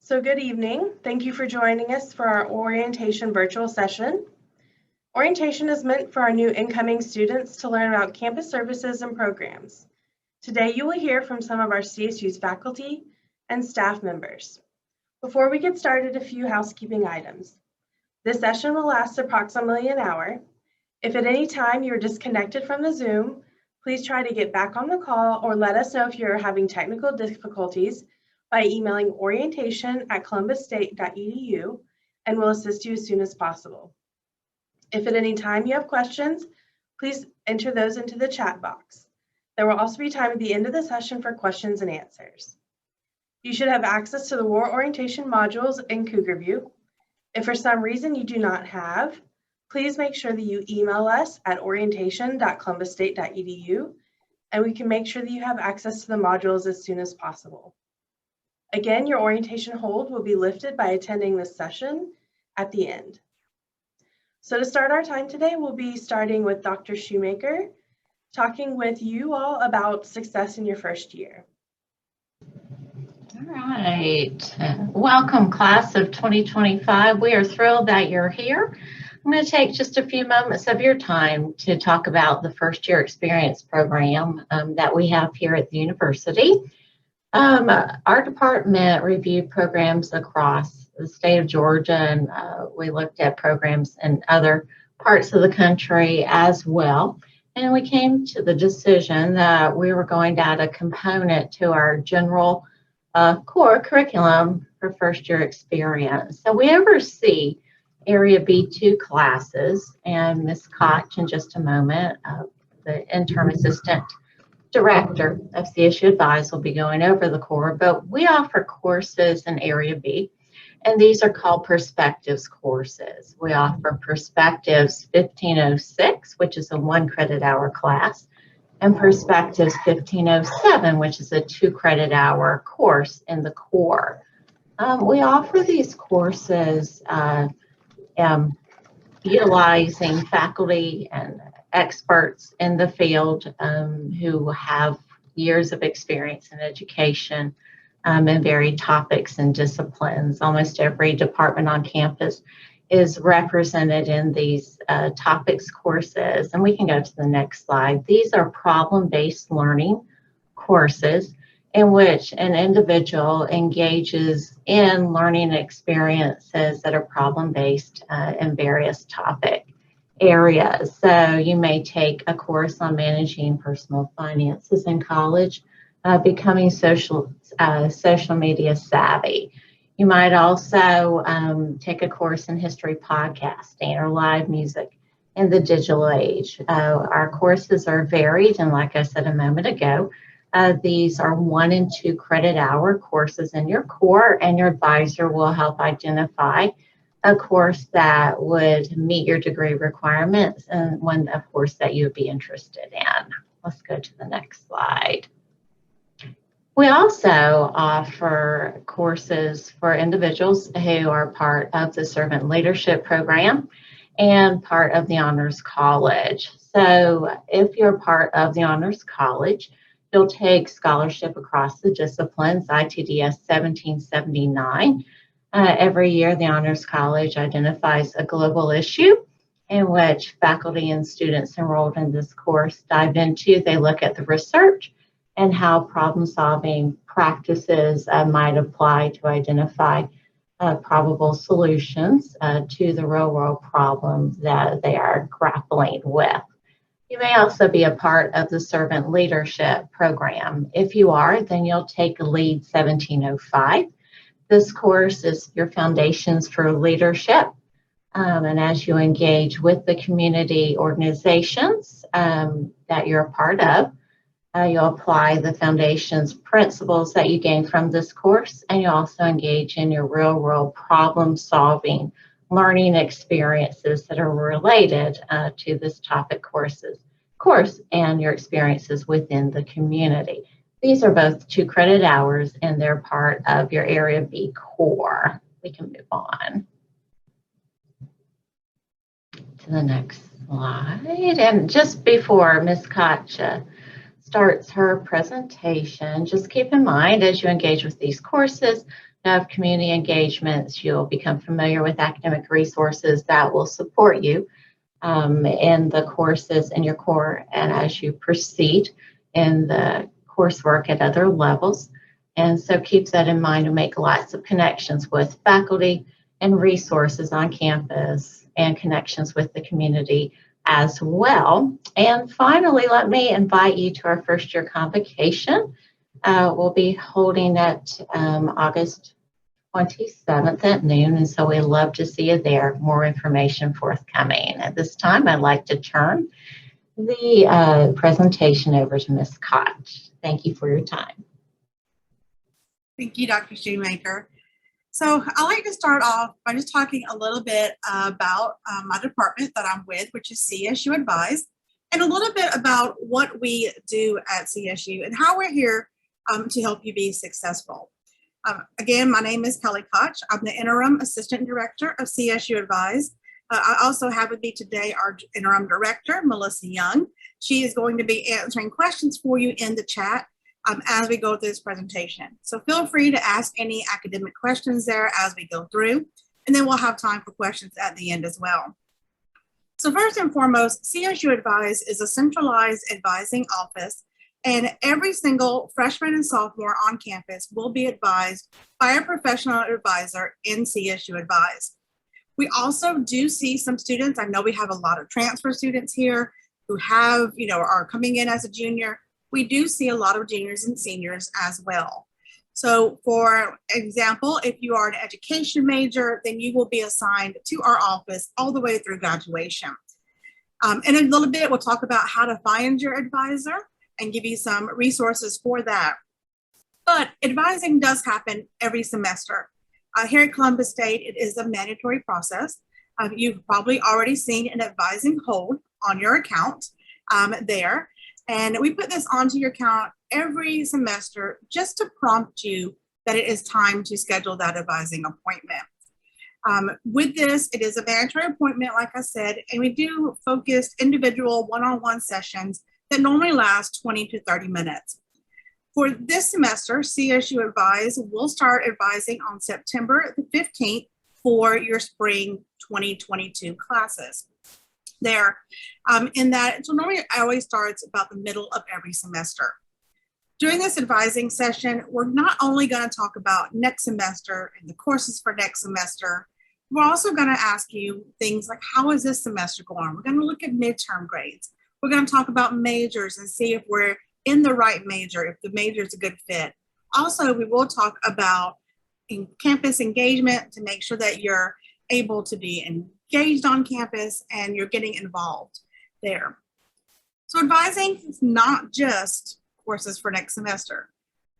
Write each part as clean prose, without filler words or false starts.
So good evening. Thank you for joining us for our orientation virtual session. Orientation is meant for our new incoming students to learn about campus services and programs. Today you will hear from some of our CSU's faculty and staff members. Before we get started, a few housekeeping items. This session will last approximately an hour. If at any time you are disconnected from the Zoom, please try to get back on the call or let us know if you're having technical difficulties by emailing orientation@columbusstate.edu, and we'll assist you as soon as possible. If at any time you have questions, please enter those into the chat box. There will also be time at the end of the session for questions and answers. You should have access to the War Orientation modules in Cougar View. If for some reason you do not have, please make sure that you email us at orientation@columbusstate.edu, and we can make sure that you have access to the modules as soon as possible. Again, your orientation hold will be lifted by attending this session at the end. So to start our time today, we'll be starting with Dr. Shoemaker, talking with you all about success in your first year. All right. Welcome, class of 2025. We are thrilled that you're here. I'm going to take just a few moments of your time to talk about the first year experience program that we have here at the university. Our department reviewed programs across the state of Georgia, and we looked at programs in other parts of the country as well. And we came to the decision that we were going to add a component to our general core curriculum for first year experience. So we oversee Area B2 classes, and Ms. Koch in just a moment, the interim assistant director of CSU Advise, will be going over the core, but we offer courses in Area B, and these are called Perspectives courses. We offer Perspectives 1506, which is a 1 credit hour class, and Perspectives 1507, which is a 2 credit hour course in the core. We offer these courses utilizing faculty and experts in the field who have years of experience in education in varied topics and disciplines. Almost every department on campus is represented in these topics courses. And we can go to the next slide. These are problem-based learning courses in which an individual engages in learning experiences that are problem-based in various topic areas. So you may take a course on managing personal finances in college, becoming social media savvy. You might also take a course in history podcasting or live music in the digital age. Our courses are varied, and like I said a moment ago, these are 1 and 2 credit hour courses in your core, and your advisor will help identify a course that would meet your degree requirements and one, of course, that you would be interested in. Let's go to the next slide. We also offer courses for individuals who are part of the Servant Leadership Program and part of the Honors College. So if you're part of the Honors College, you'll take scholarship across the disciplines, ITDS 1779. Every year, the Honors College identifies a global issue in which faculty and students enrolled in this course dive into. They look at the research and how problem-solving practices might apply to identify probable solutions to the real-world problems that they are grappling with. You may also be a part of the Servant Leadership Program. If you are, then you'll take LEAD 1705. This course is your foundations for leadership. And as you engage with the community organizations that you're a part of, you'll apply the foundations principles that you gain from this course, and you also engage in your real-world problem-solving learning experiences that are related to this topic course and your experiences within the community. These are both 2 credit hours, and they're part of your Area B core. We can move on to the next slide. And just before Ms. Koch starts her presentation. Just keep in mind as you engage with these courses, you have community engagements, you'll become familiar with academic resources that will support you in the courses in your core and as you proceed in the coursework at other levels. And so keep that in mind and make lots of connections with faculty and resources on campus and connections with the community as well. And finally, let me invite you to our first year convocation. We'll be holding it August 27th at noon, and so we'd love to see you there. More information forthcoming. At this time, I'd like to turn the presentation over to Ms. Koch. Thank you for your time. Thank you, Dr. Shoemaker. So I'd like to start off by just talking a little bit about my department that I'm with, which is CSU Advise, and a little bit about what we do at CSU and how we're here to help you be successful. Again, my name is Kelly Koch. I'm the Interim Assistant Director of CSU Advise. I also have with me today our Interim Director, Melissa Young. She is going to be answering questions for you in the chat as we go through this presentation. So feel free to ask any academic questions there as we go through, and then we'll have time for questions at the end as well. So first and foremost, CSU Advise is a centralized advising office, and every single freshman and sophomore on campus will be advised by a professional advisor in CSU Advise. We also do see some students, I know we have a lot of transfer students here who have, are coming in as a junior. We do see a lot of juniors and seniors as well. So for example, if you are an education major, then you will be assigned to our office all the way through graduation. In a little bit, we'll talk about how to find your advisor and give you some resources for that. But advising does happen every semester. Here at Columbus State, it is a mandatory process. You've probably already seen an advising hold on your account there. And we put this onto your account every semester just to prompt you that it is time to schedule that advising appointment. With this, it is a mandatory appointment, like I said, and we do focused individual one-on-one sessions that normally last 20 to 30 minutes. For this semester, CSU Advise will start advising on September the 15th for your spring 2022 classes. There, in that, so normally it always starts about the middle of every semester. During this advising session, we're not only going to talk about next semester and the courses for next semester, we're also going to ask you things like, how is this semester going? We're going to look at midterm grades. We're going to talk about majors and see if we're in the right major, if the major is a good fit. Also, we will talk about campus engagement to make sure that you're able to be engaged on campus and you're getting involved there. So advising is not just courses for next semester.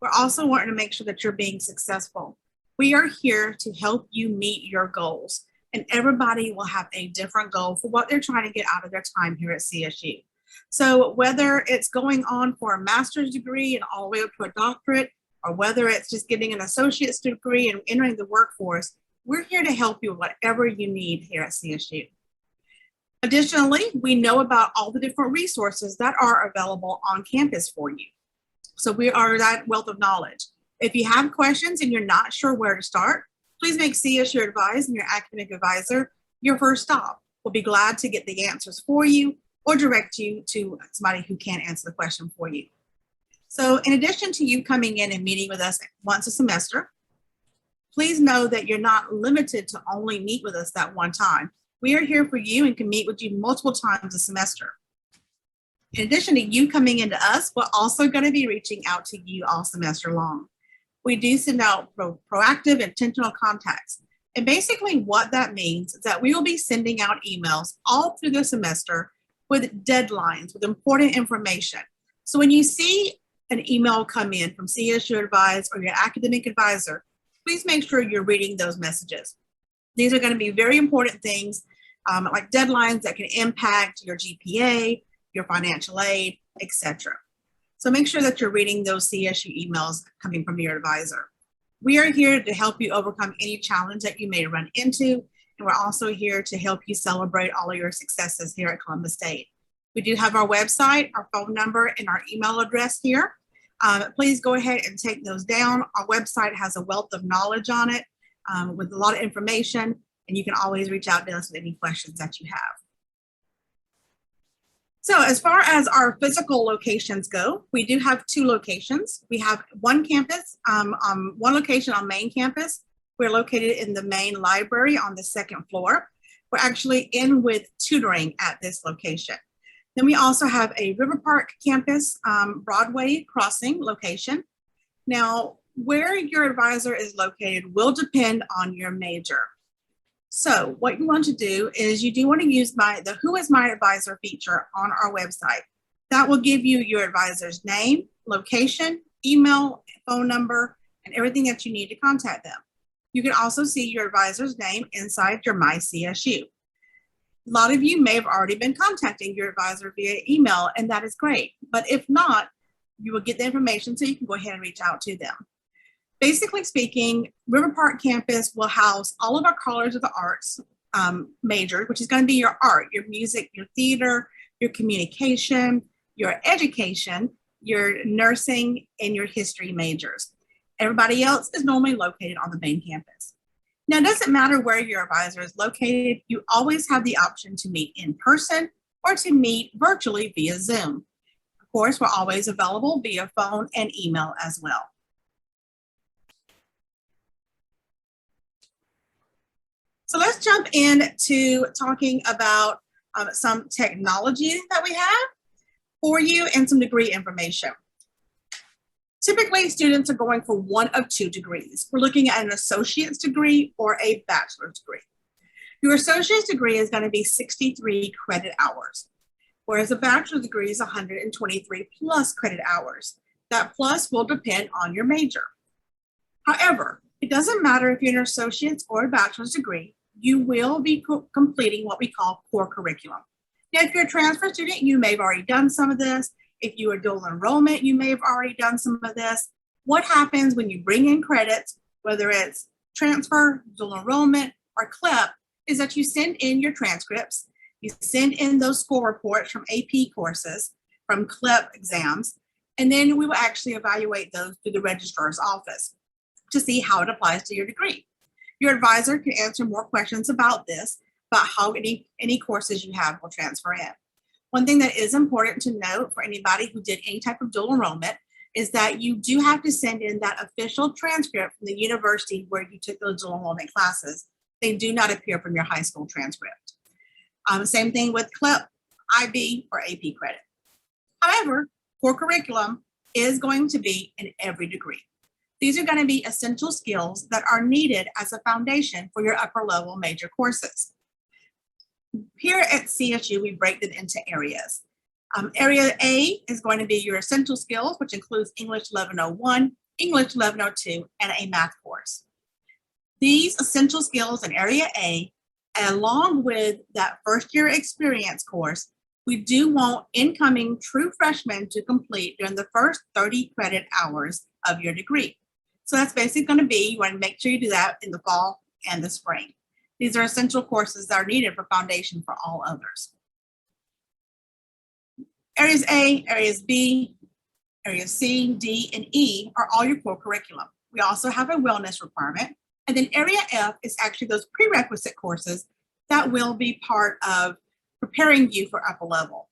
We're also wanting to make sure that you're being successful. We are here to help you meet your goals, and everybody will have a different goal for what they're trying to get out of their time here at CSU. So whether it's going on for a master's degree and all the way up to a doctorate, or whether it's just getting an associate's degree and entering the workforce, we're here to help you with whatever you need here at CSU. Additionally, we know about all the different resources that are available on campus for you. So we are that wealth of knowledge. If you have questions and you're not sure where to start, please make CSU Advise and your academic advisor your first stop. We'll be glad to get the answers for you or direct you to somebody who can answer the question for you. So in addition to you coming in and meeting with us once a semester, please know that you're not limited to only meet with us that one time. We are here for you and can meet with you multiple times a semester. In addition to you coming into us, we're also going to be reaching out to you all semester long. We do send out proactive, intentional contacts. And basically what that means is that we will be sending out emails all through the semester with deadlines, with important information. So when you see an email come in from CSU Advise or your academic advisor, please make sure you're reading those messages. These are going to be very important things like deadlines that can impact your GPA, your financial aid, etc. So make sure that you're reading those CSU emails coming from your advisor. We are here to help you overcome any challenge that you may run into, and we're also here to help you celebrate all of your successes here at Columbus State. We do have our website, our phone number, and our email address here. Please go ahead and take those down. Our website has a wealth of knowledge on it with a lot of information, and you can always reach out to us with any questions that you have. So as far as our physical locations go, we do have 2 locations. We have one campus, one location on main campus. We're located in the main library on the 2nd floor. We're actually in with tutoring at this location. Then we also have a River Park campus, Broadway Crossing location. Now, where your advisor is located will depend on your major. So what you want to do is you do want to use the Who is My Advisor feature on our website. That will give you your advisor's name, location, email, phone number, and everything that you need to contact them. You can also see your advisor's name inside your My CSU. A lot of you may have already been contacting your advisor via email, and that is great. But if not, you will get the information so you can go ahead and reach out to them. Basically speaking, River Park campus will house all of our College of the Arts major, which is going to be your art, your music, your theater, your communication, your education, your nursing, and your history majors. Everybody else is normally located on the main campus. Now, it doesn't matter where your advisor is located, you always have the option to meet in person or to meet virtually via Zoom. Of course, we're always available via phone and email as well. So let's jump into talking about some technology that we have for you and some degree information. Typically, students are going for one of 2 degrees. We're looking at an associate's degree or a bachelor's degree. Your associate's degree is going to be 63 credit hours, whereas a bachelor's degree is 123 plus credit hours. That plus will depend on your major. However, it doesn't matter if you're an associate's or a bachelor's degree, you will be completing what we call core curriculum. Now, if you're a transfer student, you may have already done some of this. If you are dual enrollment, you may have already done some of this. What happens when you bring in credits, whether it's transfer, dual enrollment, or CLEP, is that you send in your transcripts, you send in those score reports from AP courses, from CLEP exams, and then we will actually evaluate those through the registrar's office to see how it applies to your degree. Your advisor can answer more questions about this, about how any courses you have will transfer in. One thing that is important to note for anybody who did any type of dual enrollment is that you do have to send in that official transcript from the university where you took those dual enrollment classes. They do not appear from your high school transcript. Same thing with CLEP, IB, or AP credit. However, core curriculum is going to be in every degree. These are going to be essential skills that are needed as a foundation for your upper level major courses. Here at CSU, we break them into areas. Area A is going to be your essential skills, which includes English 1101, English 1102, and a math course. These essential skills in Area A, along with that first year experience course, we do want incoming true freshmen to complete during the first 30 credit hours of your degree. So that's basically going to be, you want to make sure you do that in the fall and the spring. These are essential courses that are needed for foundation for all others. Areas A, Areas B, Areas C, D, and E are all your core curriculum. We also have a wellness requirement. And then Area F is actually those prerequisite courses that will be part of preparing you for upper level.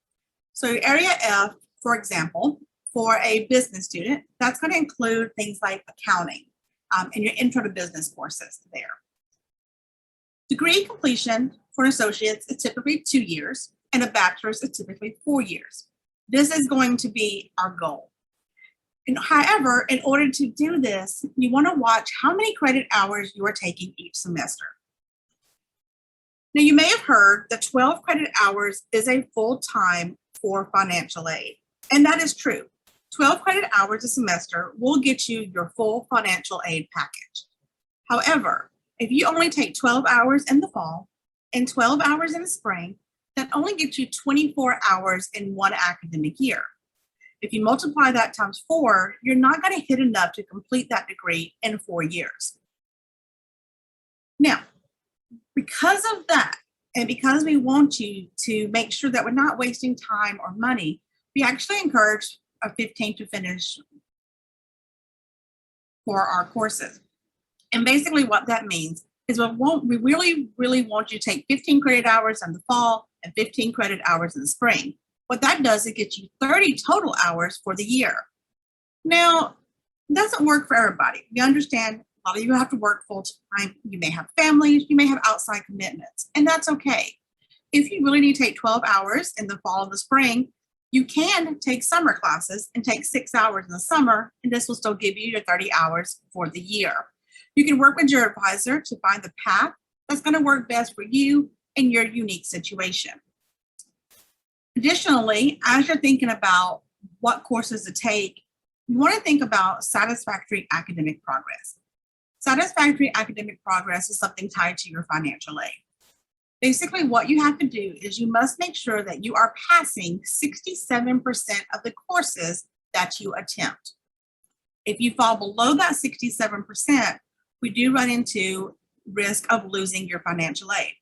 So Area F, for example, for a business student, that's going to include things like accounting and your intro to business courses there. Degree completion for associates is typically 2 years, and a bachelor's is typically 4 years. This is going to be our goal. And however, in order to do this, you want to watch how many credit hours you are taking each semester. Now, you may have heard that 12 credit hours is a full time for financial aid, and that is true. 12 credit hours a semester will get you your full financial aid package. However, if you only take 12 hours in the fall and 12 hours in the spring, that only gets you 24 hours in one academic year. If you multiply that times 4, you're not going to hit enough to complete that degree in 4 years. Now, because of that, And because we want you to make sure that we're not wasting time or money, we actually encourage a 15 to finish for our courses. And basically what that means is we really want you to take 15 credit hours in the fall and 15 credit hours in the spring. What that does, it gets you 30 total hours for the year. Now, it doesn't work for everybody. We understand a lot of you have to work full time. You may have families, you may have outside commitments, and that's okay. If you really need to take 12 hours in the fall and the spring, you can take summer classes and take 6 hours in the summer, and this will still give you your 30 hours for the year. You can work with your advisor to find the path that's going to work best for you and your unique situation. Additionally, as you're thinking about what courses to take, you want to think about satisfactory academic progress. Satisfactory academic progress is something tied to your financial aid. Basically, what you have to do is you must make sure that you are passing 67% of the courses that you attempt. If you fall below that 67%, we do run into risk of losing your financial aid.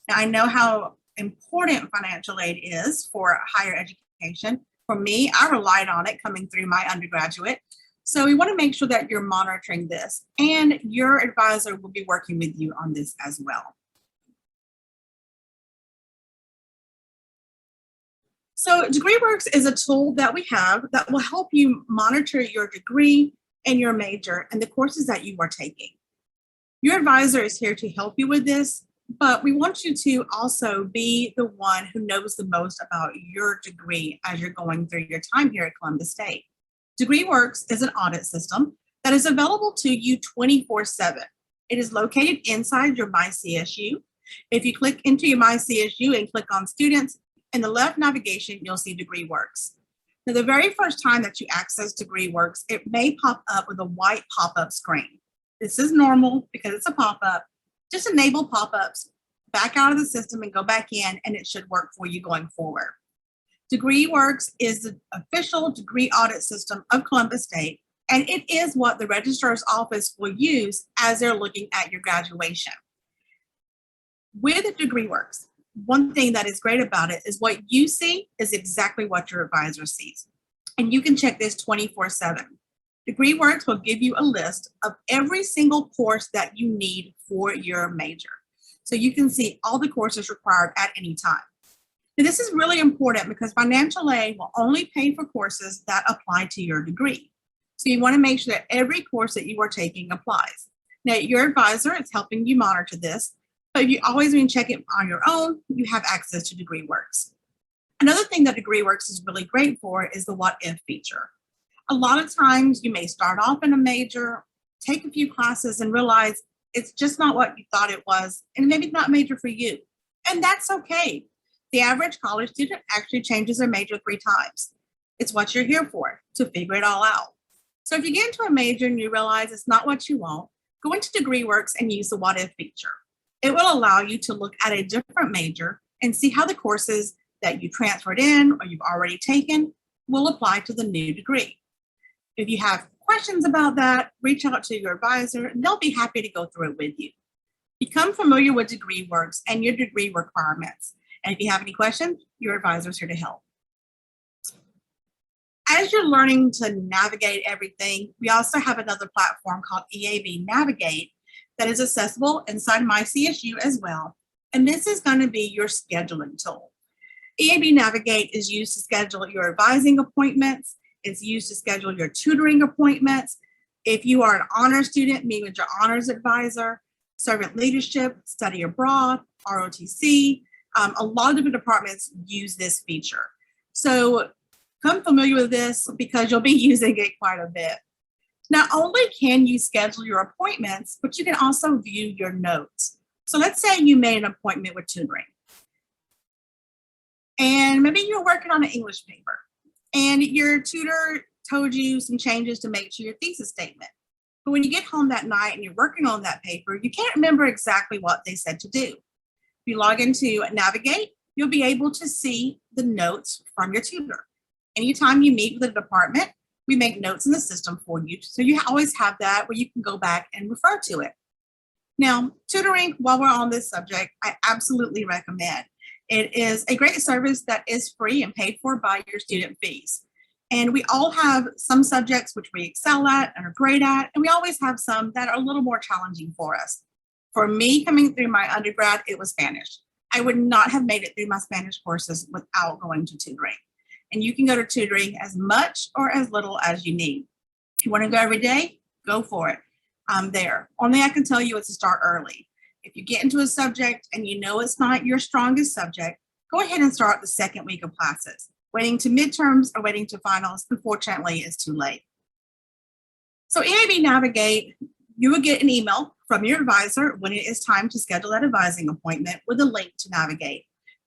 Now, I know how important financial aid is for higher education. For me, I relied on it coming through my undergraduate. So we want to make sure that you're monitoring this, and your advisor will be working with you on this as well. So DegreeWorks is a tool that we have that will help you monitor your degree and your major and the courses that you are taking. Your advisor is here to help you with this, but we want you to also be the one who knows the most about your degree as you're going through your time here at Columbus State. DegreeWorks is an audit system that is available to you 24/7. It is located inside your MyCSU. If you click into your MyCSU and click on Students, in the left navigation, you'll see DegreeWorks. Now, the very first time that you access DegreeWorks, it may pop up with a white pop-up screen. This is normal because it's a pop-up. Just enable pop-ups, back out of the system and go back in, and it should work for you going forward. DegreeWorks is the official degree audit system of Columbus State, and it is what the registrar's office will use as they're looking at your graduation. With DegreeWorks, one thing that is great about it is what you see is exactly what your advisor sees. And you can check this 24/7. DegreeWorks will give you a list of every single course that you need for your major. So you can see all the courses required at any time. Now, this is really important because financial aid will only pay for courses that apply to your degree. So you want to make sure that every course that you are taking applies. Now, your advisor is helping you monitor this, but if you always want to check it on your own, you have access to DegreeWorks. Another thing that DegreeWorks is really great for is the what if feature. A lot of times you may start off in a major, take a few classes and realize it's just not what you thought it was, and maybe it's not major for you. And that's okay. The average college student actually changes their major 3 times. It's what you're here for, to figure it all out. So if you get into a major and you realize it's not what you want, go into DegreeWorks and use the what if feature. It will allow you to look at a different major and see how the courses that you transferred in or you've already taken will apply to the new degree. If you have questions about that, reach out to your advisor and they'll be happy to go through it with you. Become familiar with DegreeWorks and your degree requirements. And if you have any questions, your advisor is here to help. As you're learning to navigate everything, we also have another platform called EAB Navigate that is accessible inside MyCSU as well. And this is going to be your scheduling tool. EAB Navigate is used to schedule your advising appointments. It's used to schedule your tutoring appointments. If you are an honor student, meet with your honors advisor, servant leadership, study abroad, ROTC. A lot of different departments use this feature. So become familiar with this because you'll be using it quite a bit. Not only can you schedule your appointments, but you can also view your notes. So let's say you made an appointment with tutoring. And maybe you're working on an English paper and your tutor told you some changes to make to your thesis statement. But when you get home that night and you're working on that paper, you can't remember exactly what they said to do. If you log into Navigate, you'll be able to see the notes from your tutor. Anytime you meet with a department, we make notes in the system for you. So you always have that where you can go back and refer to it. Now, tutoring, while we're on this subject, I absolutely recommend. It is a great service that is free and paid for by your student fees. And we all have some subjects which we excel at and are great at, and we always have some that are a little more challenging for us. For me, coming through my undergrad, it was Spanish. I would not have made it through my Spanish courses without going to tutoring. And you can go to tutoring as much or as little as you need. If you want to go every day, go for it. I'm there. Only I can tell you is to start early. If you get into a subject and you know it's not your strongest subject, go ahead and start the second week of classes. Waiting to midterms or waiting to finals, unfortunately, is too late. So EAB Navigate, you will get an email from your advisor when it is time to schedule that advising appointment with a link to Navigate.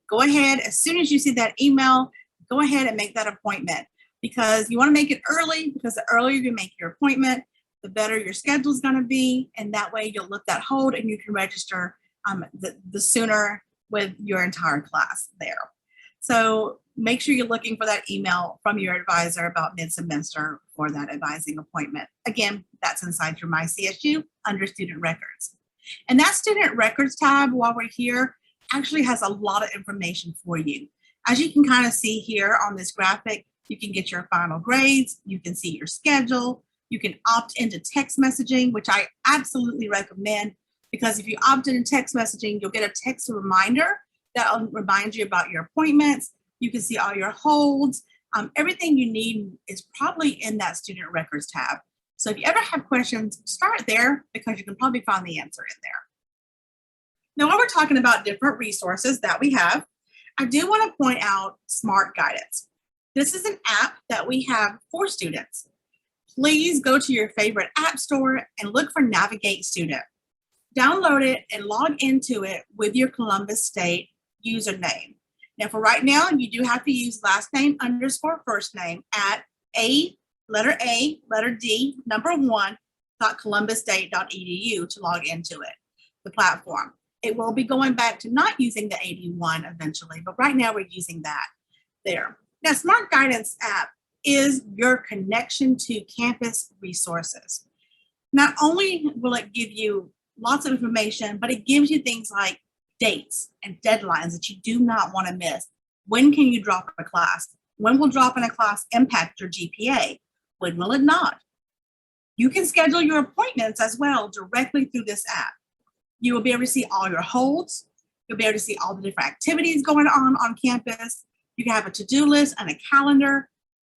Go ahead, as soon as you see that email, go ahead and make that appointment, because you want to make it early, because the earlier you make your appointment, the better your schedule is going to be, and that way you'll lift that hold and you can register the sooner with your entire class there. So make sure you're looking for that email from your advisor about mid-semester for that advising appointment. Again, that's inside your My CSU under Student Records. And that Student Records tab, while we're here, actually has a lot of information for you. As you can kind of see here on this graphic, you can get your final grades, you can see your schedule, you can opt into text messaging, which I absolutely recommend, because if you opt into text messaging, you'll get a text reminder that'll remind you about your appointments. You can see all your holds. Everything you need is probably in that Student Records tab. So if you ever have questions, start there, because you can probably find the answer in there. Now, while we're talking about different resources that we have, I do want to point out Smart Guidance. This is an app that we have for students. Please go to your favorite app store and look for Navigate Student. Download it and log into it with your Columbus State username. Now, for right now, you do have to use last name _ first name at letter D, number 1, .columbusState.edu to log into it, the platform. It will be going back to not using the 81 eventually, but right now we're using that there. Now, Smart Guidance app is your connection to campus resources. Not only will it give you lots of information, but it gives you things like dates and deadlines that you do not want to miss. When can you drop a class? When will dropping a class impact your GPA? When will it not? You can schedule your appointments as well directly through this app. You will be able to see all your holds. You'll be able to see all the different activities going on campus. You can have a to-do list and a calendar.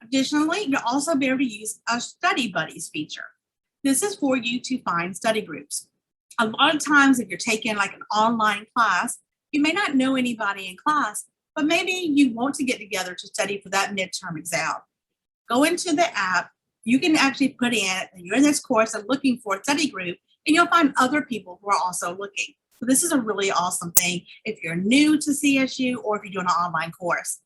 Additionally, you'll also be able to use a Study Buddies feature. This is for you to find study groups. A lot of times, if you're taking like an online class, you may not know anybody in class, but maybe you want to get together to study for that midterm exam. Go into the app. You can actually put in that you're in this course and looking for a study group, and you'll find other people who are also looking. So this is a really awesome thing if you're new to CSU or if you're doing an online course.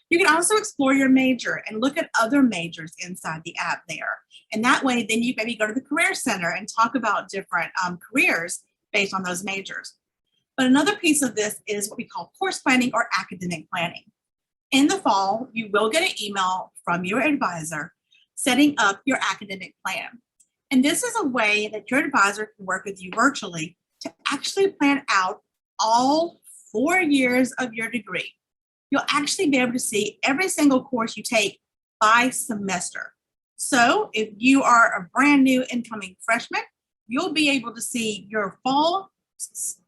You can also explore your major and look at other majors inside the app there. And that way, then you maybe go to the Career Center and talk about different careers based on those majors. But another piece of this is what we call course planning or academic planning. In the fall, you will get an email from your advisor setting up your academic plan. And this is a way that your advisor can work with you virtually to actually plan out all 4 years of your degree. You'll actually be able to see every single course you take by semester. So if you are a brand new incoming freshman, you'll be able to see your fall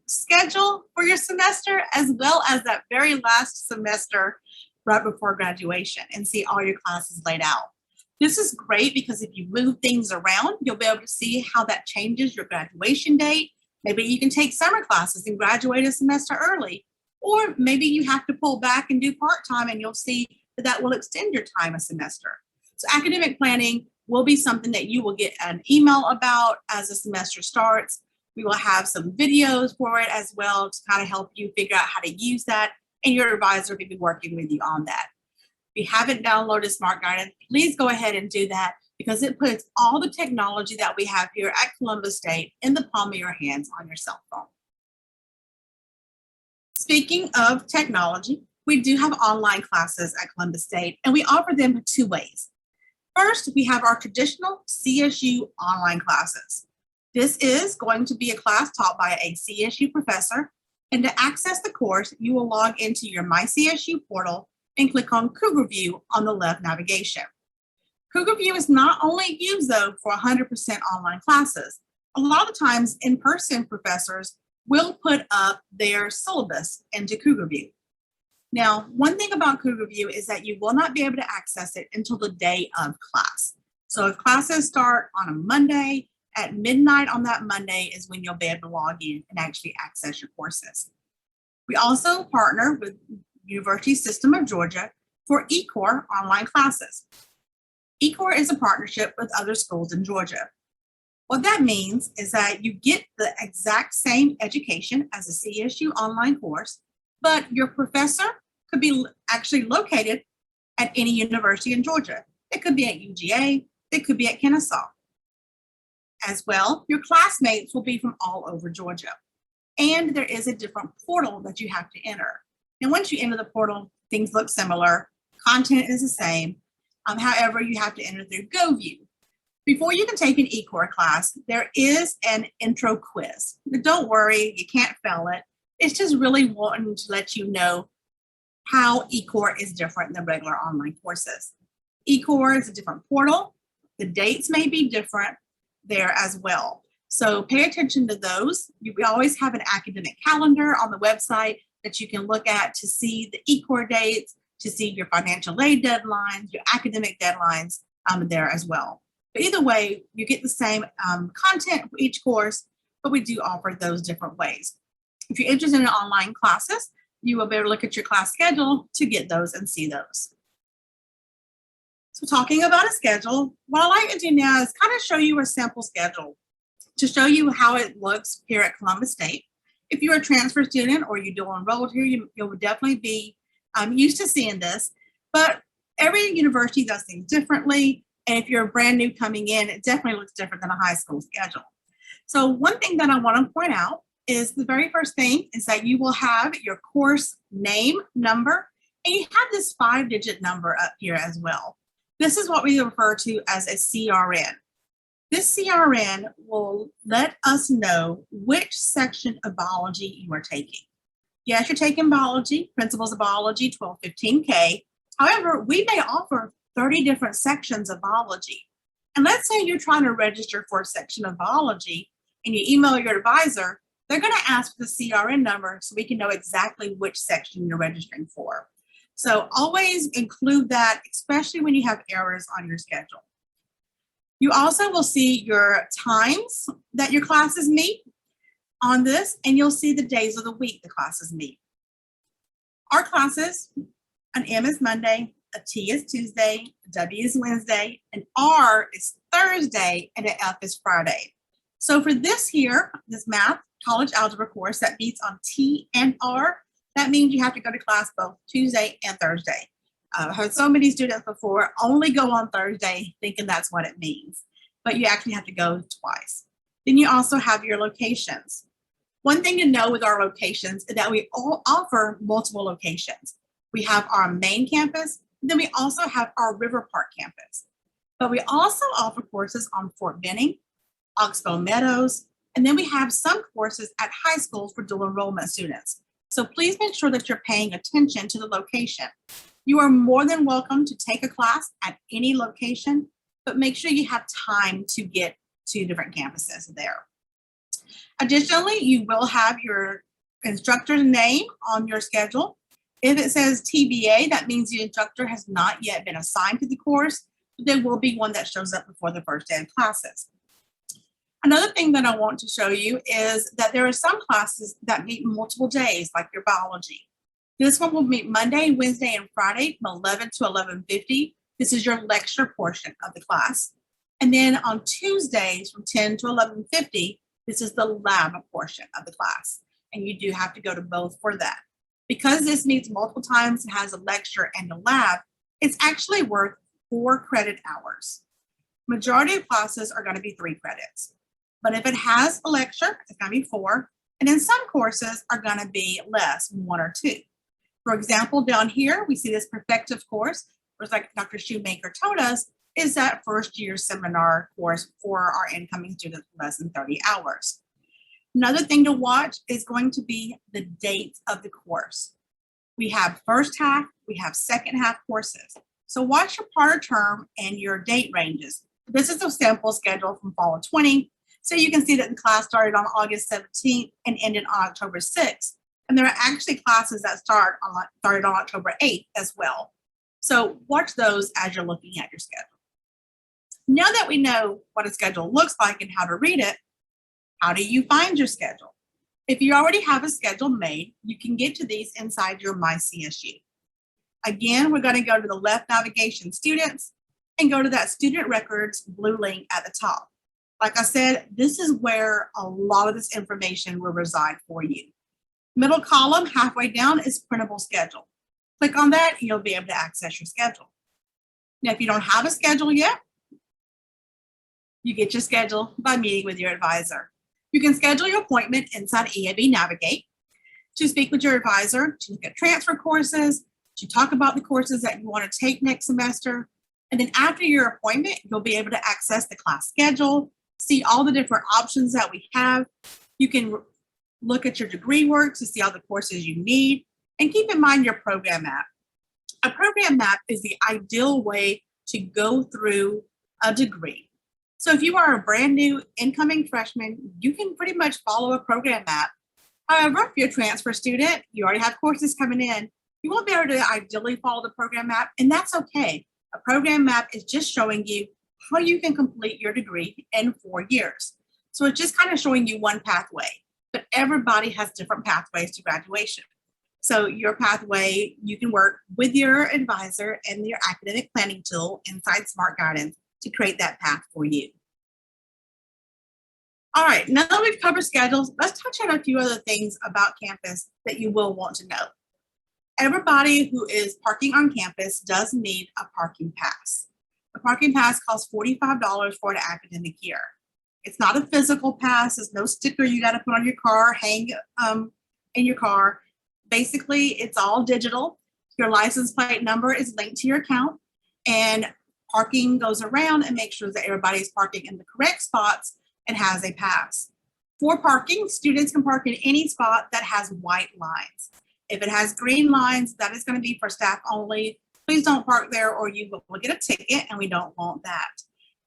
schedule for your semester as well as that very last semester right before graduation and see all your classes laid out. This is great because if you move things around, you'll be able to see how that changes your graduation date. Maybe you can take summer classes and graduate a semester early. Or maybe you have to pull back and do part-time and you'll see that that will extend your time a semester. So academic planning will be something that you will get an email about as the semester starts. We will have some videos for it as well to kind of help you figure out how to use that, and your advisor will be working with you on that. If you haven't downloaded Smart Guidance, please go ahead and do that because it puts all the technology that we have here at Columbus State in the palm of your hands on your cell phone. Speaking of technology, we do have online classes at Columbus State, and we offer them 2 ways. First, we have our traditional CSU online classes. This is going to be a class taught by a CSU professor, and to access the course, you will log into your My CSU portal and click on Cougar View on the left navigation. Cougar View is not only used though for 100% online classes. A lot of times in-person professors will put up their syllabus into Cougar View. Now, one thing about Cougar View is that you will not be able to access it until the day of class. So if classes start on a Monday, at midnight on that Monday is when you'll be able to log in and actually access your courses. We also partner with University System of Georgia for eCore online classes. eCore is a partnership with other schools in Georgia. What that means is that you get the exact same education as a CSU online course, but your professor could be actually located at any university in Georgia. It could be at UGA, it could be at Kennesaw. As well, your classmates will be from all over Georgia. And there is a different portal that you have to enter. And once you enter the portal, things look similar. Content is the same. However, you have to enter through GoView. Before you can take an eCore class, there is an intro quiz. But don't worry, you can't fail it. It's just really wanting to let you know how eCore is different than regular online courses. eCore is a different portal. The dates may be different there as well. So pay attention to those. We always have an academic calendar on the website that you can look at to see the eCore dates, to see your financial aid deadlines, your academic deadlines there as well. But either way, you get the same content for each course, but we do offer those different ways. If you're interested in online classes, you will be able to look at your class schedule to get those and see those. So talking about a schedule, what I like to do now is kind of show you a sample schedule to show you how it looks here at Columbus State. If you're a transfer student or you're dual enrolled here, you'll definitely be used to seeing this, but every university does things differently. And if you're brand new coming in, it definitely looks different than a high school schedule. So one thing that I want to point out is the very first thing is that you will have your course name, number, and you have this 5-digit number up here as well. This is what we refer to as a CRN. This CRN will let us know which section of biology you are taking. Yes, you're taking biology, Principles of Biology 1215K. However, we may offer 30 different sections of biology. And let's say you're trying to register for a section of biology and you email your advisor, they're going to ask for the CRN number so we can know exactly which section you're registering for. So always include that, especially when you have errors on your schedule. You also will see your times that your classes meet on this, and you'll see the days of the week the classes meet. Our classes, an M is Monday, a T is Tuesday, a W is Wednesday, an R is Thursday, and an F is Friday. So for this here, this math college algebra course that meets on T and R, that means you have to go to class both Tuesday and Thursday. I've heard so many students before only go on Thursday thinking that's what it means, but you actually have to go twice. Then you also have your locations. One thing to know with our locations is that we all offer multiple locations. We have our main campus, then we also have our River Park campus. But we also offer courses on Fort Benning, Oxbow Meadows, and then we have some courses at high schools for dual enrollment students. So please make sure that you're paying attention to the location. You are more than welcome to take a class at any location, but make sure you have time to get to different campuses there. Additionally, you will have your instructor's name on your schedule. If it says TBA, that means the instructor has not yet been assigned to the course, but there will be one that shows up before the first day of classes. Another thing that I want to show you is that there are some classes that meet multiple days, like your biology. This one will meet Monday, Wednesday, and Friday from 11 to 11:50. This is your lecture portion of the class. And then on Tuesdays from 10 to 11:50, this is the lab portion of the class. And you do have to go to both for that. Because this meets multiple times and has a lecture and a lab, it's actually worth 4 credit hours. Majority of classes are going to be 3 credits. But if it has a lecture, it's going to be 4. And then some courses are going to be less, 1 or 2. For example, down here, we see this perspective course, which like Dr. Shoemaker told us, is that first year seminar course for our incoming students, less than 30 hours. Another thing to watch is going to be the dates of the course. We have first half, we have second half courses. So watch your part of term and your date ranges. This is a sample schedule from fall of 20. So you can see that the class started on August 17th and ended on October 6th. And there are actually classes that started on October 8th as well. So watch those as you're looking at your schedule. Now that we know what a schedule looks like and how to read it, how do you find your schedule? If you already have a schedule made, you can get to these inside your My CSU. Again, we're going to go to the left navigation students and go to that student records blue link at the top. Like I said, this is where a lot of this information will reside for you. Middle column, halfway down, is printable schedule. Click on that, and you'll be able to access your schedule. Now, if you don't have a schedule yet, you get your schedule by meeting with your advisor. You can schedule your appointment inside EAB Navigate to speak with your advisor, to look at transfer courses, to talk about the courses that you want to take next semester. And then after your appointment, you'll be able to access the class schedule, see all the different options that we have. You can look at your degree work to see all the courses you need, and keep in mind your program map. A program map is the ideal way to go through a degree. So if you are a brand new incoming freshman, you can pretty much follow a program map. However, if you're a transfer student, you already have courses coming in, you won't be able to ideally follow the program map, and that's okay. A program map is just showing you how you can complete your degree in 4 years. So it's just kind of showing you one pathway, but everybody has different pathways to graduation. So your pathway, you can work with your advisor and your academic planning tool inside Smart Guidance to create that path for you. All right, now that we've covered schedules, let's touch on a few other things about campus that you will want to know. Everybody who is parking on campus does need a parking pass. The parking pass costs $45 for an academic year. It's not a physical pass. There's no sticker you got to put on your car, hang in your car. Basically, it's all digital. Your license plate number is linked to your account, and parking goes around and makes sure that everybody's parking in the correct spots and has a pass. For parking, students can park in any spot that has white lines. If it has green lines, that is going to be for staff only. Please don't park there or you will get a ticket, and we don't want that.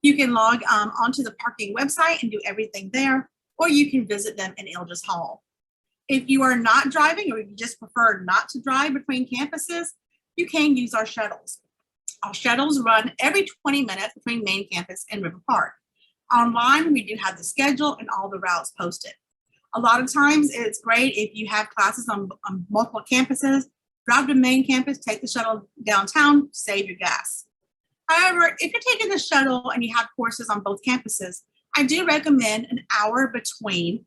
You can log onto the parking website and do everything there, or you can visit them in Ilders Hall. If you are not driving, or you just prefer not to drive between campuses, you can use our shuttles. Our shuttles run every 20 minutes between main campus and River Park. Online, we do have the schedule and all the routes posted. A lot of times it's great if you have classes on multiple campuses, drive to main campus, take the shuttle downtown, save your gas. However, if you're taking the shuttle and you have courses on both campuses, I do recommend an hour between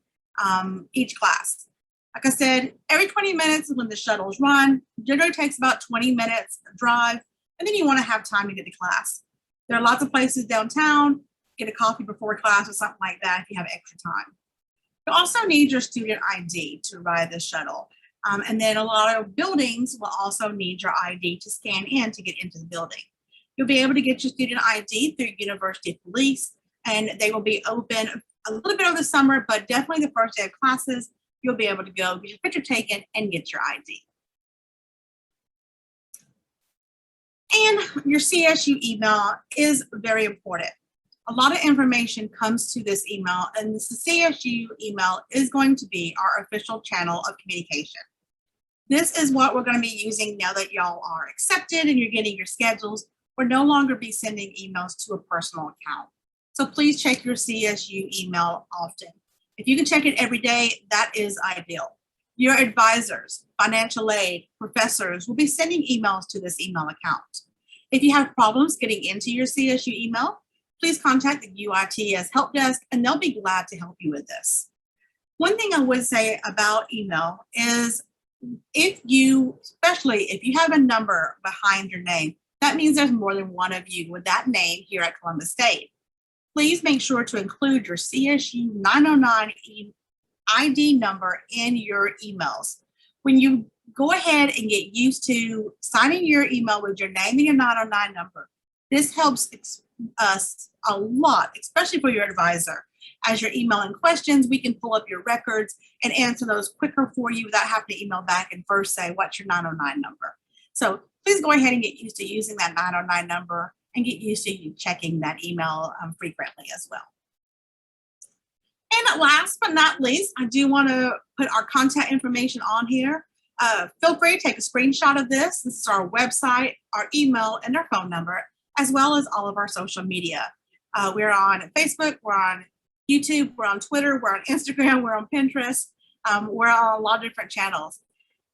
each class. Like I said, every 20 minutes is when the shuttles run. Generally takes about 20 minutes drive, and then you want to have time to get to class. There are lots of places downtown, get a coffee before class or something like that if you have extra time. You also need your student ID to ride the shuttle. And then a lot of buildings will also need your ID to scan in to get into the building. You'll be able to get your student ID through University Police, and they will be open a little bit over the summer, but definitely the first day of classes, you'll be able to go get your picture taken and get your ID. And your CSU email is very important. A lot of information comes to this email, and the CSU email is going to be our official channel of communication. This is what we're going to be using now that y'all are accepted and you're getting your schedules. We'll no longer be sending emails to a personal account. So please check your CSU email often. If you can check it every day, that is ideal. Your advisors, financial aid, professors will be sending emails to this email account. If you have problems getting into your CSU email, please contact the UITS help desk and they'll be glad to help you with this. One thing I would say about email is especially if you have a number behind your name, that means there's more than one of you with that name here at Columbus State. Please make sure to include your CSU 909 ID number in your emails. When you go ahead and get used to signing your email with your name and your 909 number, this helps us a lot, especially for your advisor. As you're emailing questions, we can pull up your records and answer those quicker for you without having to email back and first say, what's your 909 number? So please go ahead and get used to using that 909 number and get used to you checking that email frequently as well. And last but not least, I do want to put our contact information on here. Feel free to take a screenshot of this. This is our website, our email, and our phone number, as well as all of our social media. We're on Facebook, we're on YouTube, we're on Twitter, we're on Instagram, we're on Pinterest. We're on a lot of different channels.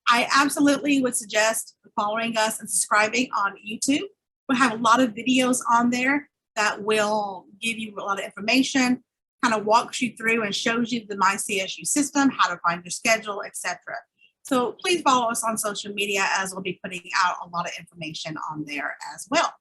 I absolutely would suggest following us and subscribing on YouTube. We'll have a lot of videos on there that will give you a lot of information, kind of walks you through and shows you the My CSU system, how to find your schedule, etc. So please follow us on social media, as we'll be putting out a lot of information on there as well.